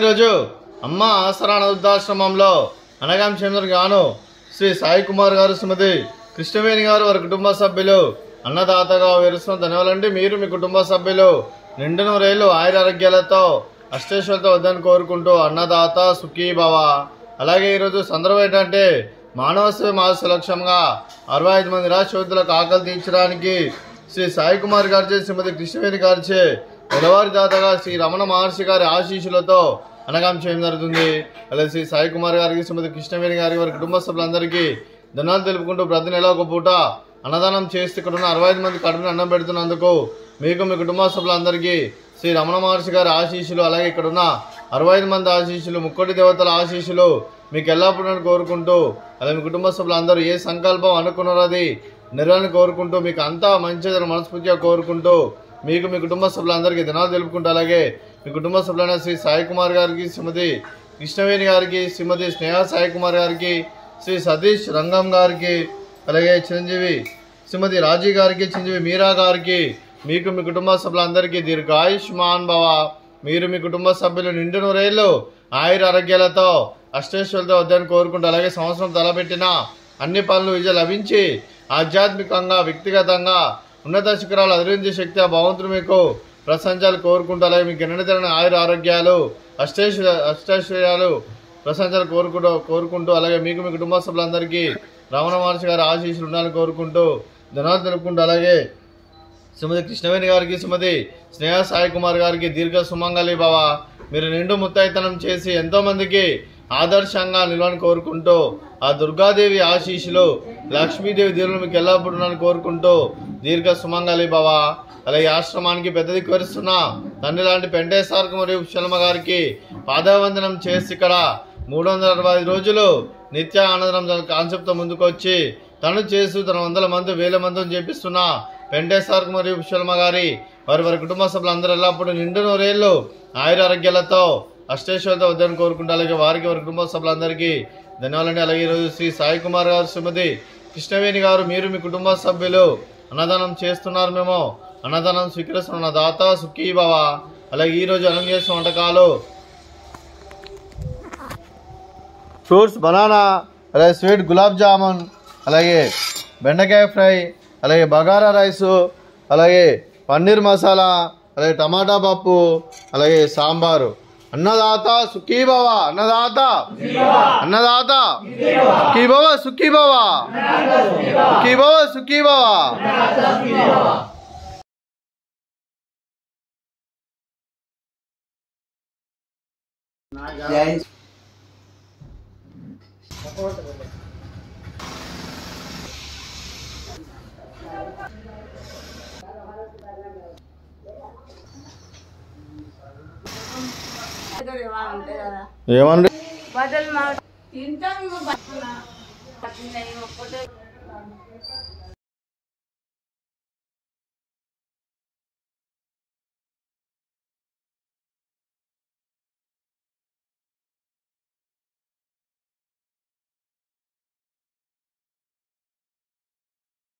ఈరోజు అమ్మ ఆసరా వృద్ధాశ్రమంలో అనగాం చంద్రుడు గాను శ్రీ సాయి కుమార్ గారు, శ్రీమతి కృష్ణవేణి గారు, వారి కుటుంబ సభ్యులు అన్నదాతగా వేరుస్తున్న ధన్యవాదాలండి. మీరు మీ కుటుంబ సభ్యులు నిండు నూరేళ్లు ఆయురారోగ్యాలతో అష్టేశ్వరతో వద్దని కోరుకుంటూ అన్నదాత సుఖీభవ. అలాగే ఈరోజు సందర్భం ఏంటంటే మానవ మాస లక్ష్యంగా 65 మంది నిరాశ్రతులకు ఆకలి తీర్చడానికి శ్రీ సాయి కుమార్ గారిచే, శ్రీమతి కృష్ణవేణి గారిచే నెలవారి దాతగా శ్రీ రమణ మహర్షి గారి ఆశీస్సులతో అనగాం చేయడం జరుగుతుంది. అలాగే శ్రీ సాయి కుమార్ గారికి, శ్రీమతి కృష్ణవేణి గారికి, వారి కుటుంబ సభ్యులందరికీ ధన్యవాదాలు తెలుపుకుంటూ ప్రతి నెల ఒక పూట అన్నదానం చేస్తే ఇక్కడ ఉన్న 65 మంది కడుపుని అన్నం పెడుతున్నందుకు మీకు మీ కుటుంబ సభ్యులందరికీ శ్రీ రమణ మహర్షి గారి ఆశీస్సులు, అలాగే ఇక్కడ ఉన్న 65 మంది ఆశీస్సులు, ముక్కోటి దేవతల ఆశీస్సులు మీకు ఎల్లప్పుడూ కోరుకుంటూ, అలాగే మీ కుటుంబ సభ్యులందరూ ఏ సంకల్పం అనుకున్నారో అది నెరవేరని కోరుకుంటూ, మీకు అంతా మంచిదని మనస్ఫూర్తిగా కోరుకుంటూ, మీకు మీ కుటుంబ సభ్యులందరికీ ధన్యవాదాలు తెలుపుకుంటూ, అలాగే మీ కుటుంబ సభ్యులైన శ్రీ సాయి కుమార్ గారికి, శ్రీమతి కృష్ణవేణి గారికి, శ్రీమతి స్నేహ సాయి కుమార్ గారికి, శ్రీ సతీష్ రంగం గారికి, అలాగే చిరంజీవి శ్రీమతి రాజీ గారికి, చిరంజీవి మీరా గారికి, మీకు మీ కుటుంబ సభ్యులందరికీ దీర్ఘాయుష్మాన్ భవ. మీరు మీ కుటుంబ సభ్యులు నిండు నూరేళ్లు ఆయుర ఆరోగ్యాలతో అష్టేశ్వరులతో వద్దని కోరుకుంటూ, అలాగే సంవత్సరం తలపెట్టిన అన్ని పనులు విజయం లభించి ఆధ్యాత్మికంగా వ్యక్తిగతంగా ఉన్నత శిఖరాలు అధిరోహించే శక్తి ఆ భగవంతుడు మీకు ప్రశంసలు కోరుకుంటూ, అలాగే మీకు ఎన్నడతరని ఆయుర ఆరోగ్యాలు అష్టైశ్వర్యాలు ప్రశంసలు కోరుకుంటూ, అలాగే మీకు మీ కుటుంబ సభ్యులందరికీ రమణ మహర్షి గారి ఆశీస్సులు ఉండాలని కోరుకుంటూ ధన్యవాదాలు తెలుపుకుంటూ, అలాగే శ్రీమతి కృష్ణవేణి గారికి, శ్రీమతి స్నేహ సాయి కుమార్ గారికి దీర్ఘ సుమంగళి భవ. మీరు నిండు ముత్తైతనం చేసి ఎంతోమందికి ఆదర్శంగా నిలవని కోరుకుంటూ, ఆ దుర్గాదేవి ఆశీస్సులు, లక్ష్మీదేవి దీవులు మీకు ఎల్లప్పుడూ కోరుకుంటూ దీర్ఘ సుమంగళి భవ. అలాగే ఆశ్రమానికి పెద్ద దిక్కు వరుస్తున్న తండ్రి లాంటి పెంటేశ్వర మరియు శల్మ గారికి పాదవందనం చేసి ఇక్కడ 365 రోజులు నిత్య ఆనందం కాన్సెప్ట్తో ముందుకు వచ్చి తను చేస్తూ తన 100 మంది 1000 మందిని చేపిస్తున్న పెంటేశ్వర మరియు శల్మ గారి వారి కుటుంబ సభ్యులందరూ ఎల్లప్పుడూ నిండు నూరేళ్లు ఆయుర ఆరోగ్యాలతో అష్టేశ్వరతో వద్దని కోరుకుంటూ, అలాగే వారి కుటుంబ సభ్యులందరికీ ధన్యవాదాలండి. అలాగే ఈరోజు శ్రీ సాయి కుమార్ గారు, శ్రీమతి కృష్ణవేణి గారు, మీరు మీ కుటుంబ సభ్యులు అన్నదానం చేస్తున్నారు. మేము అన్నదానం స్వీకరిస్తున్న దాత సుఖీభవ. అలాగే ఈరోజు అన్నం చేస్తున్న వంటకాలు ఫ్రూట్స్ బనానా, అలాగే స్వీట్ గులాబ్ జామున్, అలాగే బెండకాయ ఫ్రై, అలాగే బగారా రైసు, అలాగే పన్నీర్ మసాలా, అలాగే టమాటా పప్పు, అలాగే సాంబారు. అన్నదాత సుఖీభవ, అన్నదాత అన్నదాత సుఖీభవ, సుఖీభవ సుఖీభవ, సుఖీభవ. ఏమండి బట్టలు